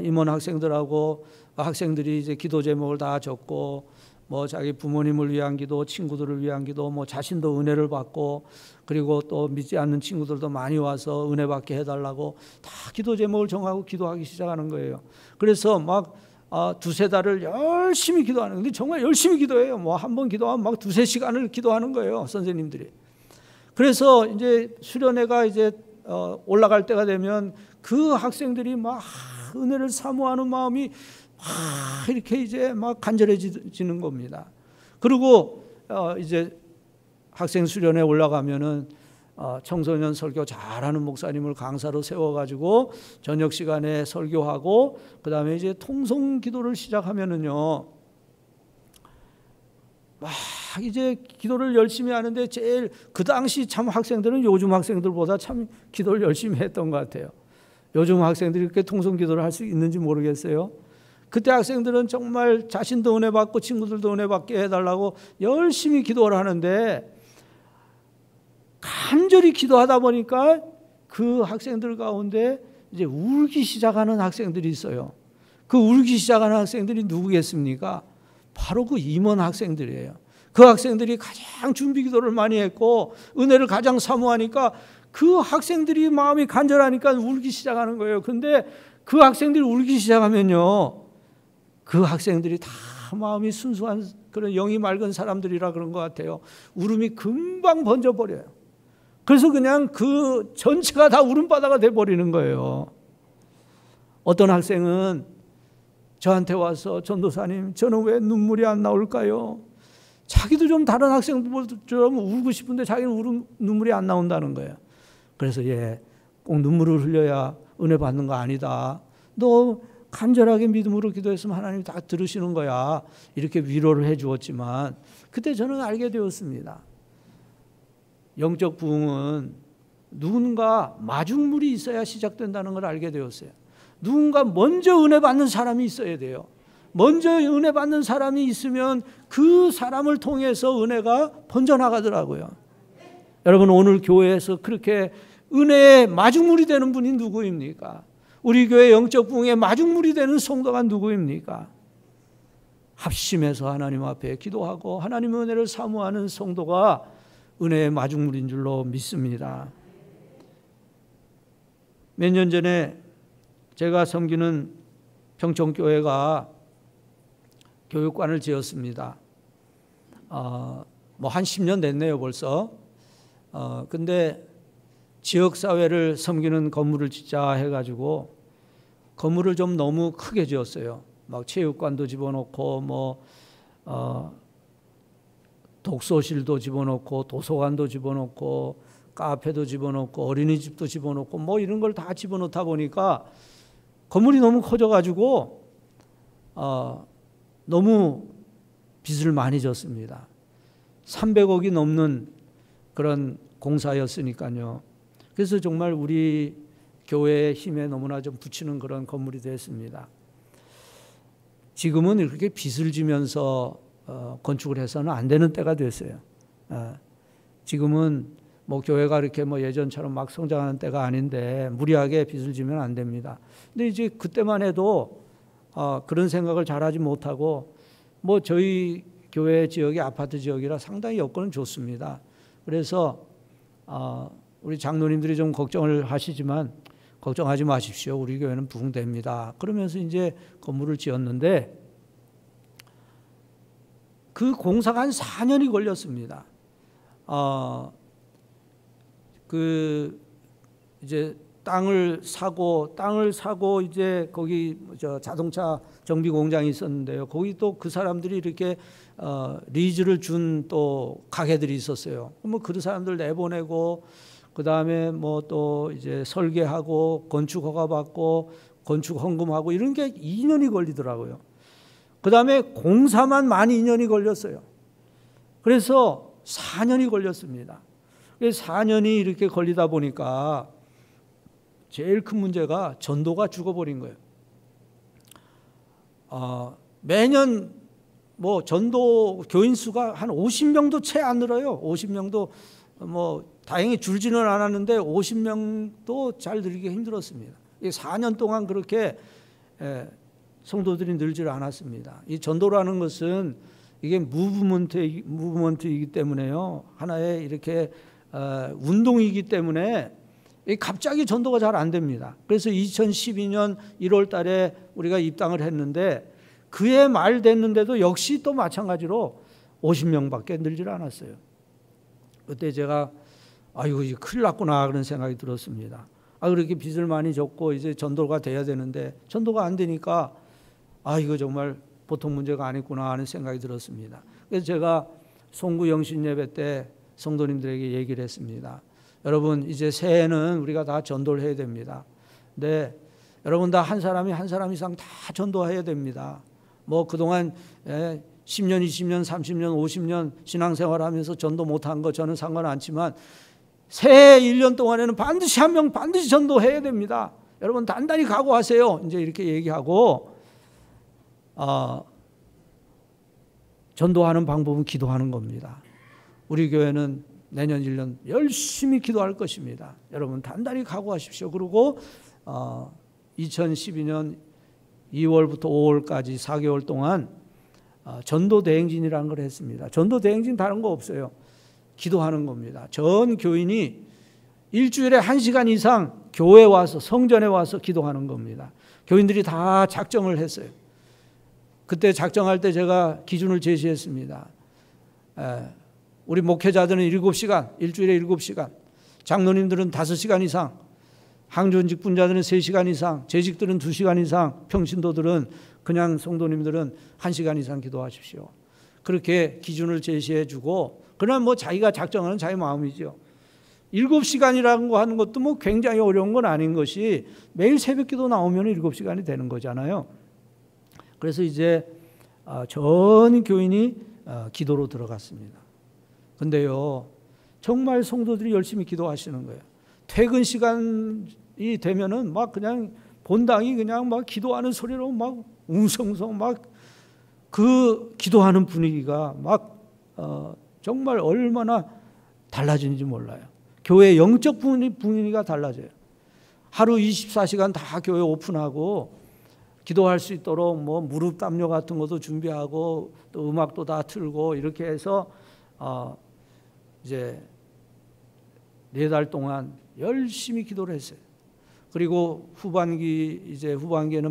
임원 학생들하고 학생들이 이제 기도 제목을 다 적고 뭐 자기 부모님을 위한 기도, 친구들을 위한 기도, 뭐 자신도 은혜를 받고 그리고 또 믿지 않는 친구들도 많이 와서 은혜 받게 해달라고 다 기도 제목을 정하고 기도하기 시작하는 거예요. 그래서 막 2-3달을 열심히 기도하는, 근데 정말 열심히 기도해요. 뭐 한 번 기도하면 막 2-3시간을 기도하는 거예요, 선생님들이. 그래서 이제 수련회가 이제 올라갈 때가 되면 그 학생들이 막 은혜를 사모하는 마음이 이렇게 이제 막 간절해지는 겁니다. 그리고 이제 학생 수련회 올라가면은 청소년 설교 잘하는 목사님을 강사로 세워가지고 저녁 시간에 설교하고 그 다음에 이제 통성 기도를 시작하면은요, 막 이제 기도를 열심히 하는데 제일 그 당시 참 학생들은 요즘 학생들보다 참 기도를 열심히 했던 것 같아요. 요즘 학생들이 그렇게 통성기도를 할 수 있는지 모르겠어요. 그때 학생들은 정말 자신도 은혜 받고 친구들도 은혜 받게 해달라고 열심히 기도를 하는데, 간절히 기도하다 보니까 그 학생들 가운데 이제 울기 시작하는 학생들이 있어요. 그 울기 시작하는 학생들이 누구겠습니까? 바로 그 임원 학생들이에요. 그 학생들이 가장 준비 기도를 많이 했고 은혜를 가장 사모하니까 그 학생들이 마음이 간절하니까 울기 시작하는 거예요. 그런데 그 학생들이 울기 시작하면요, 그 학생들이 다 마음이 순수한 그런 영이 맑은 사람들이라 그런 것 같아요. 울음이 금방 번져버려요. 그래서 그냥 그 전체가 다 울음바다가 돼버리는 거예요. 어떤 학생은 저한테 와서 전도사님, 저는 왜 눈물이 안 나올까요? 자기도 좀 다른 학생들처럼 울고 싶은데 자기는 눈물이 안 나온다는 거예요. 그래서 꼭 눈물을 흘려야 은혜 받는 거 아니다. 너 간절하게 믿음으로 기도했으면 하나님이 다 들으시는 거야. 이렇게 위로를 해 주었지만 그때 저는 알게 되었습니다. 영적 부흥은 누군가 마중물이 있어야 시작된다는 걸 알게 되었어요. 누군가 먼저 은혜 받는 사람이 있어야 돼요. 먼저 은혜 받는 사람이 있으면 그 사람을 통해서 은혜가 번져나가더라고요. 여러분, 오늘 교회에서 그렇게 은혜의 마중물이 되는 분이 누구입니까? 우리 교회 영적 부흥의 마중물이 되는 성도가 누구입니까? 합심해서 하나님 앞에 기도하고 하나님의 은혜를 사모하는 성도가 은혜의 마중물인 줄로 믿습니다. 몇 년 전에 제가 섬기는 평촌교회가 교육관을 지었습니다. 한 10년 됐네요 벌써. 근데 지역사회를 섬기는 건물을 짓자 해가지고 건물을 좀 너무 크게 지었어요. 막 체육관도 집어넣고 독서실도 집어넣고 도서관도 집어넣고 카페도 집어넣고 어린이집도 집어넣고 이런 걸 다 집어넣다 보니까 건물이 너무 커져가지고 너무 빚을 많이 졌습니다. 300억이 넘는 그런 공사였으니까요. 그래서 정말 우리 교회의 힘에 너무나 좀 붙이는 그런 건물이 됐습니다. 지금은 이렇게 빚을 지면서 건축을 해서는 안 되는 때가 됐어요. 지금은 교회가 이렇게 예전처럼 막 성장하는 때가 아닌데 무리하게 빚을 지면 안 됩니다. 근데 이제 그때만 해도 그런 생각을 잘하지 못하고 저희 교회 지역이 아파트 지역이라 상당히 여건은 좋습니다. 그래서 우리 장로님들이 좀 걱정을 하시지만 걱정하지 마십시오. 우리 교회는 부흥됩니다. 그러면서 이제 건물을 지었는데 그 공사가 한 4년이 걸렸습니다. 이제 땅을 사고 이제 거기 자동차 정비 공장이 있었는데요. 거기 또 그 사람들이 이렇게 리즈를 준 또 가게들이 있었어요. 그 사람들 내보내고 그 다음에 또 이제 설계하고 건축 허가 받고 건축 헌금하고 이런 게 2년이 걸리더라고요. 그 다음에 공사만 만 2년이 걸렸어요. 그래서 4년이 걸렸습니다. 4년이 이렇게 걸리다 보니까 제일 큰 문제가 전도가 죽어버린 거예요. 매년 전도 교인 수가 한 50명도 채 안 늘어요. 50명도 다행히 줄지는 않았는데 50명도 잘 늘기 힘들었습니다. 4년 동안 그렇게 성도들이 늘질 않았습니다. 이 전도라는 것은 이게 무브먼트이기 때문에요. 하나의 이렇게 운동이기 때문에 갑자기 전도가 잘 안 됩니다. 그래서 2012년 1월 달에 우리가 입당을 했는데 그해 말 됐는데도 역시 또 마찬가지로 50명밖에 늘질 않았어요. 그때 제가 이거 큰일 났구나 그런 생각이 들었습니다. 그렇게 빚을 많이 졌고 이제 전도가 돼야 되는데 전도가 안 되니까 이거 정말 보통 문제가 아니구나 하는 생각이 들었습니다. 그래서 제가 송구 영신 예배 때 성도님들에게 얘기를 했습니다. 여러분 이제 새해는 우리가 다 전도를 해야 됩니다. 근데 여러분 다 한 사람이 한 사람 이상 다 전도해야 됩니다. 그동안 10년, 20년, 30년, 50년 신앙생활하면서 전도 못한 거 저는 상관 않지만 새해 1년 동안에는 반드시 한 명 반드시 전도해야 됩니다. 여러분 단단히 각오하세요. 이제 이렇게 얘기하고 전도하는 방법은 기도하는 겁니다. 우리 교회는 내년 1년 열심히 기도할 것입니다. 여러분 단단히 각오하십시오. 그리고 2012년 2월부터 5월까지 4개월 동안 전도 대행진이라는 걸 했습니다. 전도 대행진 다른 거 없어요. 기도하는 겁니다. 전 교인이 일주일에 1시간 이상 교회에 와서 성전에 와서 기도하는 겁니다. 교인들이 다 작정을 했어요. 그때 작정할 때 제가 기준을 제시했습니다. 우리 목회자들은 7시간, 일주일에 7시간, 장로님들은 5시간 이상, 항존 직분자들은 3시간 이상, 재직들은 2시간 이상, 평신도들은 그냥 성도님들은 1시간 이상 기도하십시오. 그렇게 기준을 제시해 주고, 그러나 뭐 자기가 작정하는 자기 마음이죠. 7시간이라는 거 하는 것도 뭐 굉장히 어려운 건 아닌 것이 매일 새벽 기도 나오면 7시간이 되는 거잖아요. 그래서 이제 전 교인이 기도로 들어갔습니다. 근데요, 정말 성도들이 열심히 기도하시는 거예요. 퇴근 시간이 되면은 막 그냥 본당이 그냥 막 기도하는 소리로 막 웅성웅성 막 그 기도하는 분위기가 막 정말 얼마나 달라지는지 몰라요. 교회 영적 분위기가 달라져요. 하루 24시간 다 교회 오픈하고 기도할 수 있도록 뭐 무릎 담요 같은 것도 준비하고 또 음악도 다 틀고 이렇게 해서 이제 4달 동안 열심히 기도를 했어요. 그리고 후반기에는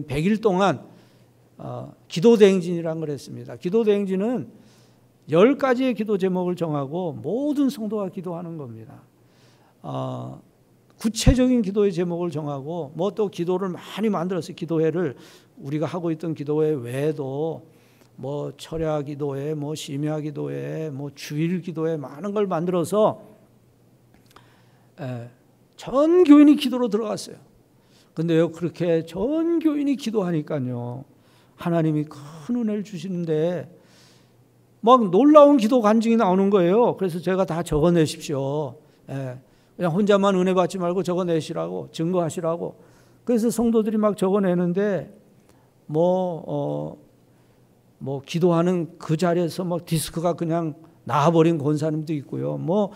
100일 동안 기도 대행진이라는 걸 했습니다. 기도 대행진은 10가지의 기도 제목을 정하고 모든 성도가 기도하는 겁니다. 구체적인 기도의 제목을 정하고 뭐 또 기도를 많이 만들어서 기도회를 우리가 하고 있던 기도회 외에도 뭐 철야 기도회, 뭐 심야 기도회, 뭐 주일 기도회 많은 걸 만들어서 전 교인이 기도로 들어갔어요. 근데요, 그렇게 전 교인이 기도하니까요, 하나님이 큰 은혜를 주시는데 막 놀라운 기도 간증이 나오는 거예요. 그래서 제가 다 적어내십시오. 그냥 혼자만 은혜 받지 말고 적어내시라고, 증거하시라고. 그래서 성도들이 막 적어내는데 뭐 기도하는 그 자리에서 막 디스크가 그냥 나와버린 권사님도 있고요. 뭐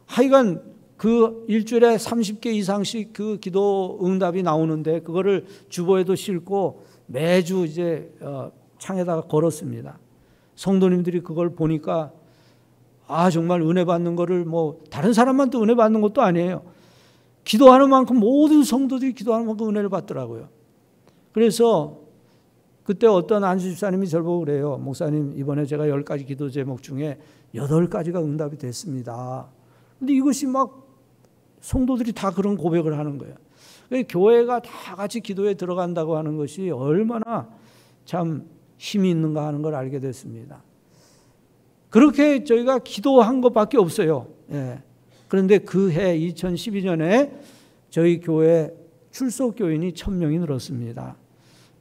하여간 그 일주일에 30개 이상씩 그 기도 응답이 나오는데 그거를 주보에도 싣고 매주 이제 창에다가 걸었습니다. 성도님들이 그걸 보니까 정말 은혜 받는 거를 뭐 다른 사람한테 은혜 받는 것도 아니에요. 기도하는 만큼 모든 성도들이 기도하는 만큼 은혜를 받더라고요. 그래서 그때 어떤 안수 집사님이 저를 보고 그래요. 목사님, 이번에 제가 10가지 기도 제목 중에 8가지가 응답이 됐습니다. 근데 이것이 막 성도들이 다 그런 고백을 하는 거예요. 교회가 다 같이 기도에 들어간다고 하는 것이 얼마나 참 힘이 있는가 하는 걸 알게 됐습니다. 그렇게 저희가 기도한 것밖에 없어요. 그런데 그 해 2012년에 저희 교회 출석 교인이 1000명이 늘었습니다.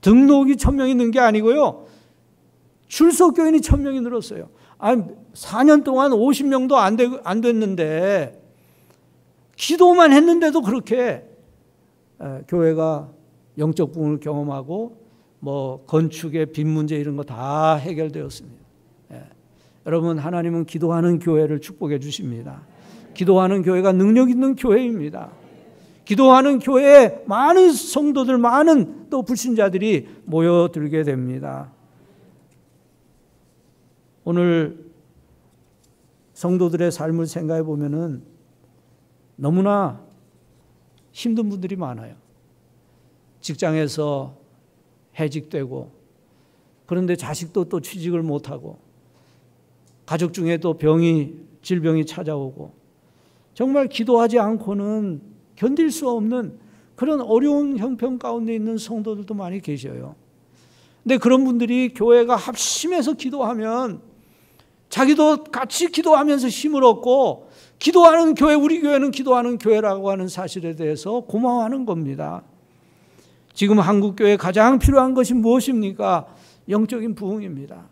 등록이 1000명이 는 게 아니고요, 출석 교인이 1000명이 늘었어요. 4년 동안 50명도 안 됐는데 기도만 했는데도 그렇게 교회가 영적 부흥을 경험하고 뭐 건축의 빚 문제 이런 거 다 해결되었습니다. 여러분, 하나님은 기도하는 교회를 축복해 주십니다. 기도하는 교회가 능력 있는 교회입니다. 기도하는 교회에 많은 성도들, 많은 또 불신자들이 모여들게 됩니다. 오늘 성도들의 삶을 생각해 보면은 너무나 힘든 분들이 많아요. 직장에서 해직되고, 그런데 자식도 또 취직을 못하고, 가족 중에 또 질병이 찾아오고, 정말 기도하지 않고는 견딜 수 없는 그런 어려운 형편 가운데 있는 성도들도 많이 계셔요. 근데 그런 분들이 교회가 합심해서 기도하면 자기도 같이 기도하면서 힘을 얻고, 기도하는 교회, 우리 교회는 기도하는 교회라고 하는 사실에 대해서 고마워하는 겁니다. 지금 한국교회에 가장 필요한 것이 무엇입니까? 영적인 부흥입니다.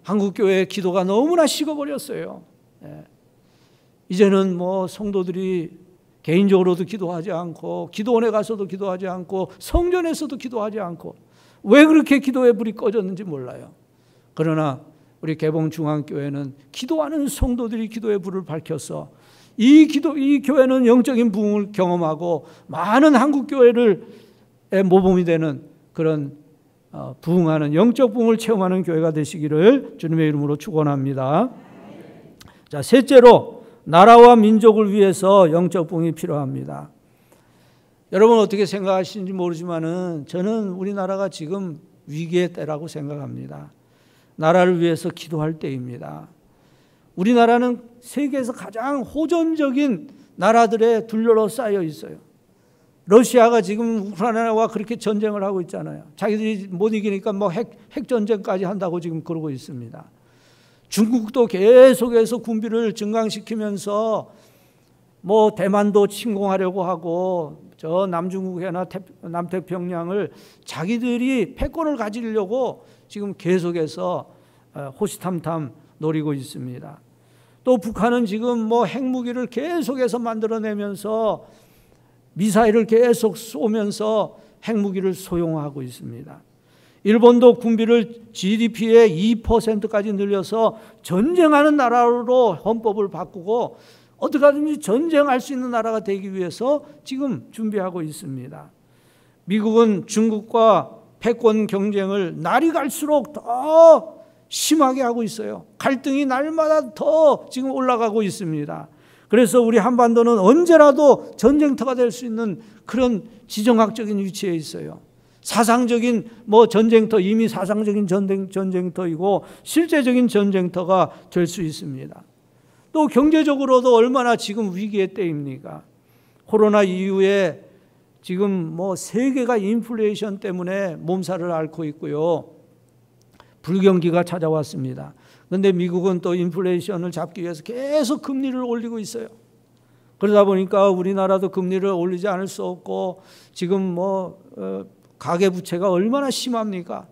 한국교회의 기도가 너무나 식어버렸어요. 이제는 뭐 성도들이 개인적으로도 기도하지 않고 기도원에 가서도 기도하지 않고 성전에서도 기도하지 않고 왜 그렇게 기도의 불이 꺼졌는지 몰라요. 그러나 우리 개봉중앙교회는 기도하는 성도들이 기도의 불을 밝혀서 이 교회는 영적인 부흥을 경험하고 많은 한국교회를 모범이 되는 그런 부흥하는 영적 부흥을 체험하는 교회가 되시기를 주님의 이름으로 축원합니다. 자, 셋째로 나라와 민족을 위해서 영적 부흥이 필요합니다. 여러분 어떻게 생각하시는지 모르지만은 저는 우리나라가 지금 위기의 때라고 생각합니다. 나라를 위해서 기도할 때입니다. 우리나라는 세계에서 가장 호전적인 나라들에 둘러싸여 있어요. 러시아가 지금 우크라이나와 그렇게 전쟁을 하고 있잖아요. 자기들이 못 이기니까 뭐 핵전쟁까지 한다고 지금 그러고 있습니다. 중국도 계속해서 군비를 증강시키면서 뭐 대만도 침공하려고 하고 저 남중국해나 남태평양을 자기들이 패권을 가지려고 지금 계속해서 호시탐탐 노리고 있습니다. 또 북한은 지금 뭐 핵무기를 계속해서 만들어내면서 미사일을 계속 쏘면서 핵무기를 소용하고 있습니다. 일본도 군비를 GDP의 2%까지 늘려서 전쟁하는 나라로 헌법을 바꾸고 어떻게 하든지 전쟁할 수 있는 나라가 되기 위해서 지금 준비하고 있습니다. 미국은 중국과 패권 경쟁을 날이 갈수록 더 심하게 하고 있어요. 갈등이 날마다 더 지금 올라가고 있습니다. 그래서 우리 한반도는 언제라도 전쟁터가 될 수 있는 그런 지정학적인 위치에 있어요. 사상적인 뭐 전쟁터, 이미 사상적인 전쟁터이고 실제적인 전쟁터가 될 수 있습니다. 또 경제적으로도 얼마나 지금 위기의 때입니까? 코로나 이후에 지금 뭐 세계가 인플레이션 때문에 몸살을 앓고 있고요. 불경기가 찾아왔습니다. 그런데 미국은 또 인플레이션을 잡기 위해서 계속 금리를 올리고 있어요. 그러다 보니까 우리나라도 금리를 올리지 않을 수 없고 지금 뭐 가계부채가 얼마나 심합니까?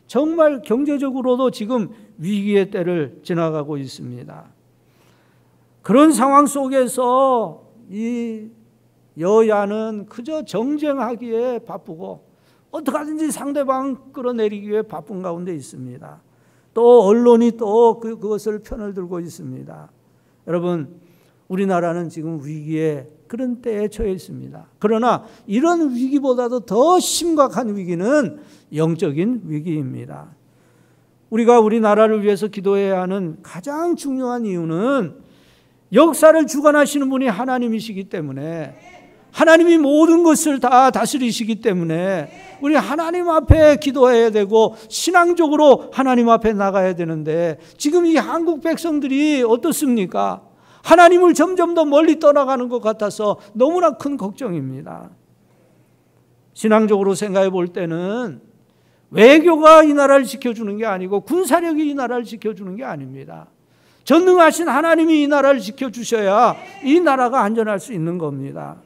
정말 경제적으로도 지금 위기의 때를 지나가고 있습니다. 그런 상황 속에서 이 여야는 그저 정쟁하기에 바쁘고 어떻게 하든지 상대방 끌어내리기 위해 바쁜 가운데 있습니다. 또 언론이 또 그것을 편을 들고 있습니다. 여러분, 우리나라는 지금 위기의 그런 때에 처해 있습니다. 그러나 이런 위기보다도 더 심각한 위기는 영적인 위기입니다. 우리가 우리나라를 위해서 기도해야 하는 가장 중요한 이유는 역사를 주관하시는 분이 하나님이시기 때문에, 하나님이 모든 것을 다 다스리시기 때문에 우리 하나님 앞에 기도해야 되고 신앙적으로 하나님 앞에 나가야 되는데, 지금 이 한국 백성들이 어떻습니까? 하나님을 점점 더 멀리 떠나가는 것 같아서 너무나 큰 걱정입니다. 신앙적으로 생각해 볼 때는 외교가 이 나라를 지켜주는 게 아니고 군사력이 이 나라를 지켜주는 게 아닙니다. 전능하신 하나님이 이 나라를 지켜주셔야 이 나라가 안전할 수 있는 겁니다.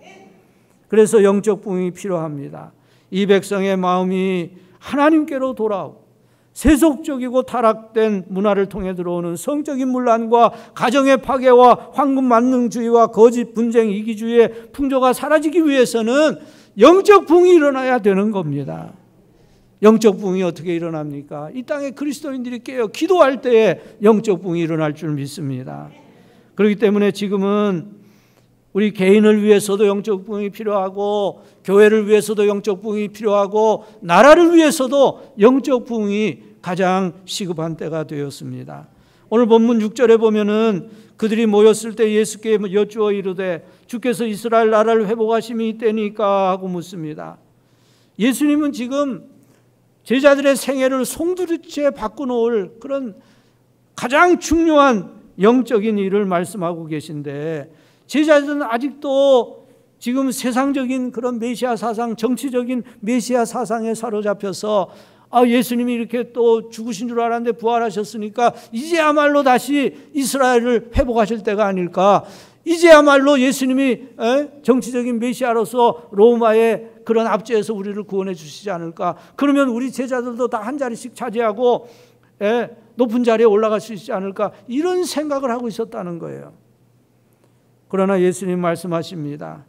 그래서 영적 부흥이 필요합니다. 이 백성의 마음이 하나님께로 돌아오고 세속적이고 타락된 문화를 통해 들어오는 성적인 문란과 가정의 파괴와 황금 만능주의와 거짓 분쟁 이기주의의 풍조가 사라지기 위해서는 영적 부흥이 일어나야 되는 겁니다. 영적 부흥이 어떻게 일어납니까? 이 땅에 그리스도인들이 깨어 기도할 때에 영적 부흥이 일어날 줄 믿습니다. 그렇기 때문에 지금은 우리 개인을 위해서도 영적 부흥이 필요하고 교회를 위해서도 영적 부흥이 필요하고 나라를 위해서도 영적 부흥이 가장 시급한 때가 되었습니다. 오늘 본문 6절에 보면은 그들이 모였을 때 예수께 여쭈어 이르되 주께서 이스라엘 나라를 회복하심이 이때니까 하고 묻습니다. 예수님은 지금 제자들의 생애를 송두리째 바꿔놓을 그런 가장 중요한 영적인 일을 말씀하고 계신데, 제자들은 아직도 지금 세상적인 그런 메시아 사상, 정치적인 메시아 사상에 사로잡혀서 예수님이 이렇게 또 죽으신 줄 알았는데 부활하셨으니까 이제야말로 다시 이스라엘을 회복하실 때가 아닐까, 이제야말로 예수님이 정치적인 메시아로서 로마의 그런 압제에서 우리를 구원해 주시지 않을까, 그러면 우리 제자들도 다 한 자리씩 차지하고 높은 자리에 올라갈 수 있지 않을까, 이런 생각을 하고 있었다는 거예요. 그러나 예수님 말씀하십니다.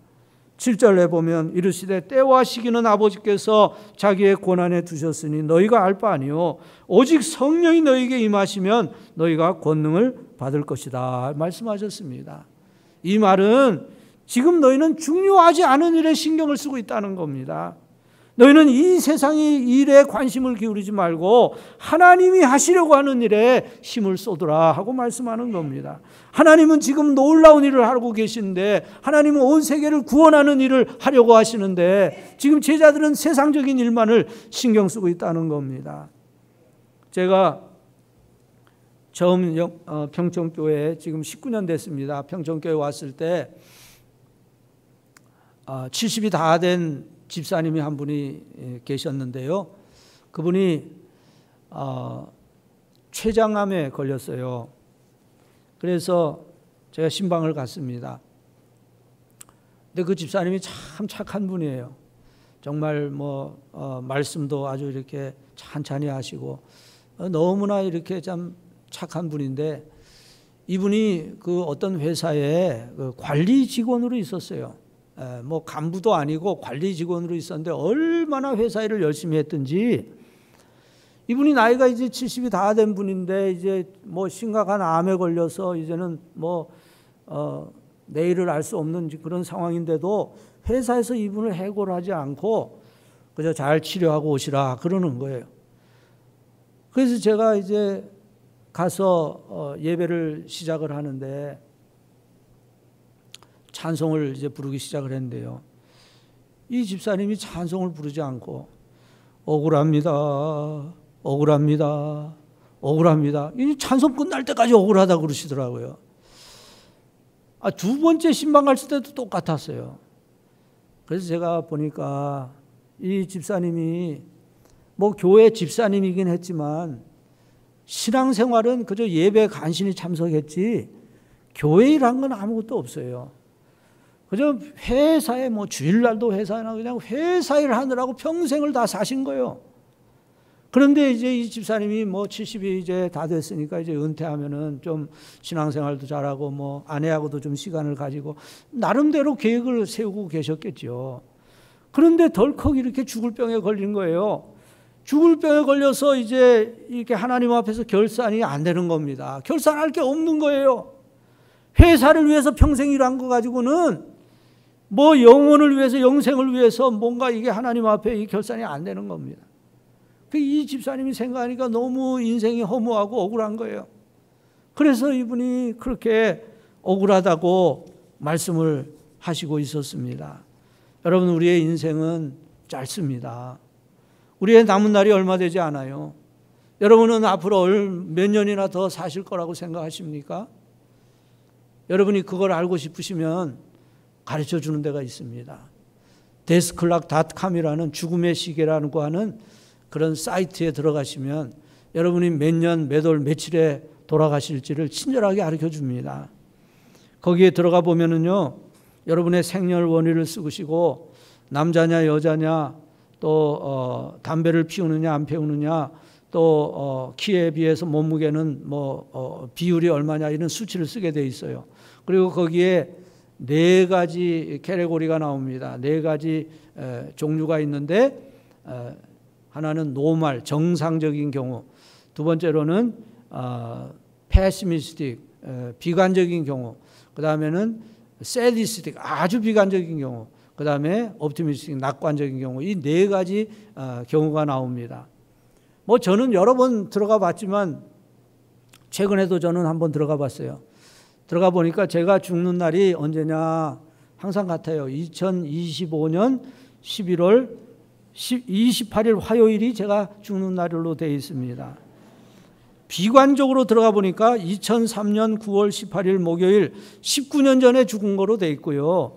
7절에 보면 이르시되 때와 시기는 아버지께서 자기의 권한에 두셨으니 너희가 알 바 아니요 오직 성령이 너희에게 임하시면 너희가 권능을 받을 것이다 말씀하셨습니다. 이 말은 지금 너희는 중요하지 않은 일에 신경을 쓰고 있다는 겁니다. 너희는 이 세상의 일에 관심을 기울이지 말고 하나님이 하시려고 하는 일에 힘을 쏟으라 하고 말씀하는 겁니다. 하나님은 지금 놀라운 일을 하고 계신데, 하나님은 온 세계를 구원하는 일을 하려고 하시는데 지금 제자들은 세상적인 일만을 신경 쓰고 있다는 겁니다. 제가 처음 평촌교회에 지금 19년 됐습니다. 평촌교회 왔을 때 70이 다 된 집사님이 한 분이 계셨는데요. 그분이 췌장암에 걸렸어요. 그래서 제가 신방을 갔습니다. 근데 그 집사님이 참 착한 분이에요. 정말 말씀도 아주 이렇게 찬찬히 하시고 너무나 이렇게 참 착한 분인데, 이분이 그 어떤 회사에 그 관리 직원으로 있었어요. 간부도 아니고 관리 직원으로 있었는데 얼마나 회사 일을 열심히 했든지, 이분이 나이가 이제 70이 다 된 분인데 이제 심각한 암에 걸려서 이제는 내일을 알 수 없는 그런 상황인데도 회사에서 이분을 해고하지 않고 그저 잘 치료하고 오시라 그러는 거예요. 그래서 제가 이제 가서 예배를 시작을 하는데 찬송을 이제 부르기 시작을 했는데요. 이 집사님이 찬송을 부르지 않고 억울합니다. 억울합니다. 억울합니다. 이 찬송 끝날 때까지 억울하다고 그러시더라고요. 두 번째 신방 갔을 때도 똑같았어요. 그래서 제가 보니까 이 집사님이 교회 집사님이긴 했지만 신앙생활은 그저 예배 간신히 참석했지 교회 일한 건 아무것도 없어요. 그저 회사에 주일날도 회사나 그냥 회사 일 하느라고 평생을 다 사신 거예요. 그런데 이제 이 집사님이 70이 이제 다 됐으니까 이제 은퇴하면은 좀 신앙생활도 잘하고 아내하고도 좀 시간을 가지고 나름대로 계획을 세우고 계셨겠죠. 그런데 덜컥 이렇게 죽을 병에 걸린 거예요. 죽을 병에 걸려서 이제 이렇게 하나님 앞에서 결산이 안 되는 겁니다. 결산할 게 없는 거예요. 회사를 위해서 평생 일한 거 가지고는 영혼을 위해서, 영생을 위해서 뭔가 이게 하나님 앞에 이 결산이 안 되는 겁니다. 이 집사님이 생각하니까 너무 인생이 허무하고 억울한 거예요. 그래서 이분이 그렇게 억울하다고 말씀을 하시고 있었습니다. 여러분, 우리의 인생은 짧습니다. 우리의 남은 날이 얼마 되지 않아요. 여러분은 앞으로 몇 년이나 더 사실 거라고 생각하십니까? 여러분이 그걸 알고 싶으시면 가르쳐 주는 데가 있습니다. 데스클락닷컴이라는 죽음의 시계라고 하는 그런 사이트에 들어가시면 여러분이 몇 년, 몇 월, 며칠에 돌아가실지를 친절하게 가르쳐 줍니다. 거기에 들어가 보면은요, 여러분의 생년월일을 쓰시고 남자냐 여자냐, 또 담배를 피우느냐 안 피우느냐, 또 키에 비해서 몸무게는 비율이 얼마냐, 이런 수치를 쓰게 돼 있어요. 그리고 거기에 4가지 캐테고리가 나옵니다. 4가지 종류가 있는데, 하나는 노멀, 정상적인 경우, 두 번째로는 패시미스틱, 비관적인 경우, 그 다음에는 세디스틱, 아주 비관적인 경우, 그 다음에 옵티미스틱, 낙관적인 경우, 이 4가지 경우가 나옵니다. 저는 여러 번 들어가 봤지만 최근에도 저는 한번 들어가 봤어요. 들어가 보니까 제가 죽는 날이 언제냐 항상 같아요. 2025년 11월 28일 화요일이 제가 죽는 날로 되어 있습니다. 비관적으로 들어가 보니까 2003년 9월 18일 목요일 19년 전에 죽은 거로 되어 있고요.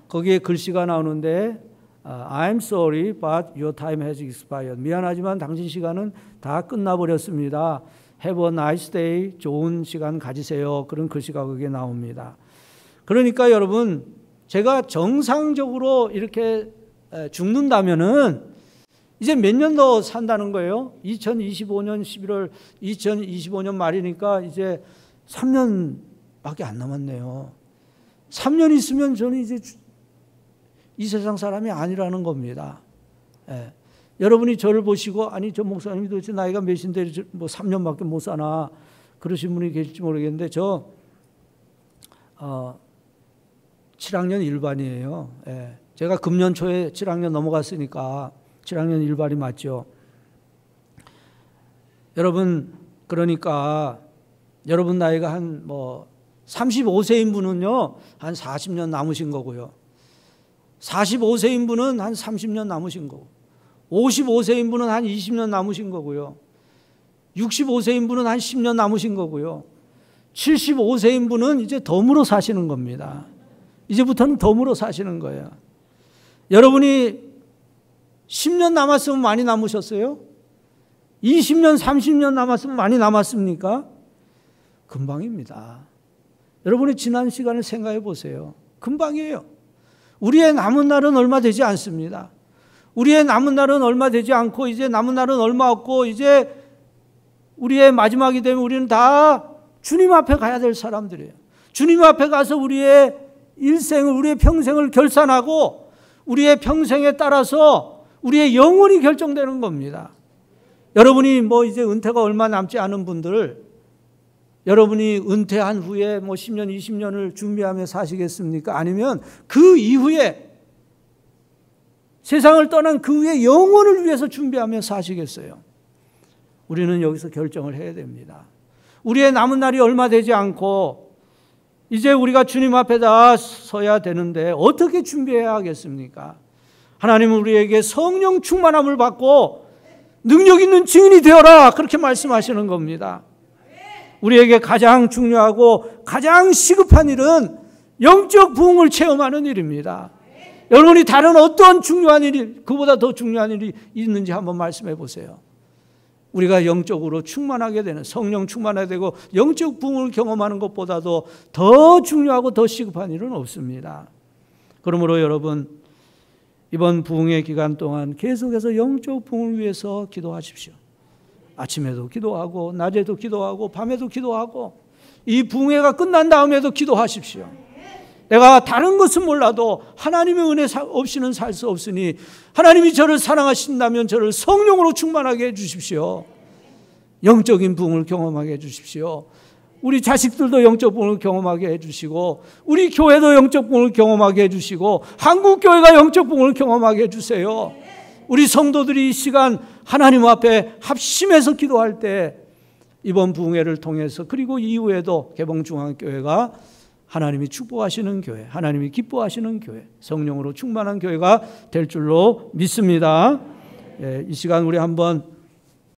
거기에 글씨가 나오는데 I'm sorry, but your time has expired. 미안하지만 당신 시간은 다 끝나버렸습니다. Have a nice day. 좋은 시간 가지세요. 그런 글씨가 거기에 나옵니다. 그러니까 여러분, 제가 정상적으로 이렇게 죽는다면은 이제 몇 년 더 산다는 거예요. 2025년 11월 2025년 말이니까 이제 3년밖에 안 남았네요. 3년 있으면 저는 이 세상 사람이 아니라는 겁니다. 예. 여러분이 저를 보시고 아니 저 목사님이 도대체 나이가 몇인데 뭐 3년밖에 못 사나 그러신 분이 계실지 모르겠는데 저 7학년 일반이에요. 예. 제가 금년 초에 7학년 넘어갔으니까 7학년 일반이 맞죠. 여러분 그러니까 여러분 나이가 한 뭐 35세인 분은요 한 40년 남으신 거고요. 45세인 분은 한 30년 남으신 거고 55세인 분은 한 20년 남으신 거고요. 65세인 분은 한 10년 남으신 거고요. 75세인 분은 이제 덤으로 사시는 겁니다. 이제부터는 덤으로 사시는 거예요. 여러분이 10년 남았으면 많이 남으셨어요? 20년, 30년 남았으면 많이 남았습니까? 금방입니다. 여러분이 지난 시간을 생각해 보세요. 금방이에요. 우리의 남은 날은 얼마 되지 않습니다. 우리의 남은 날은 얼마 되지 않고 이제 남은 날은 얼마 없고 이제 우리의 마지막이 되면 우리는 다 주님 앞에 가야 될 사람들이에요. 주님 앞에 가서 우리의 일생을 우리의 평생을 결산하고 우리의 평생에 따라서 우리의 영혼이 결정되는 겁니다. 여러분이 뭐 이제 은퇴가 얼마 남지 않은 분들 여러분이 은퇴한 후에 뭐 10년, 20년을 준비하며 사시겠습니까? 아니면 그 이후에 세상을 떠난 그 후에 영혼을 위해서 준비하며 사시겠어요? 우리는 여기서 결정을 해야 됩니다. 우리의 남은 날이 얼마 되지 않고 이제 우리가 주님 앞에 다 서야 되는데 어떻게 준비해야 하겠습니까? 하나님은 우리에게 성령 충만함을 받고 능력 있는 증인이 되어라 그렇게 말씀하시는 겁니다. 우리에게 가장 중요하고 가장 시급한 일은 영적 부흥을 체험하는 일입니다. 여러분이 다른 어떤 중요한 일이 그보다 더 중요한 일이 있는지 한번 말씀해 보세요. 우리가 영적으로 충만하게 되는 성령 충만하게 되고 영적 부흥을 경험하는 것보다도 더 중요하고 더 시급한 일은 없습니다. 그러므로 여러분 이번 부흥의 기간 동안 계속해서 영적 부흥을 위해서 기도하십시오. 아침에도 기도하고 낮에도 기도하고 밤에도 기도하고 이 부흥회가 끝난 다음에도 기도하십시오. 내가 다른 것은 몰라도 하나님의 은혜 없이는 살 수 없으니 하나님이 저를 사랑하신다면 저를 성령으로 충만하게 해주십시오. 영적인 부흥을 경험하게 해주십시오. 우리 자식들도 영적 부흥을 경험하게 해주시고 우리 교회도 영적 부흥을 경험하게 해주시고 한국교회가 영적 부흥을 경험하게 해주세요. 우리 성도들이 이 시간 하나님 앞에 합심해서 기도할 때 이번 부흥회를 통해서 그리고 이후에도 개봉중앙교회가 하나님이 축복하시는 교회, 하나님이 기뻐하시는 교회, 성령으로 충만한 교회가 될 줄로 믿습니다. 이 시간 우리 한번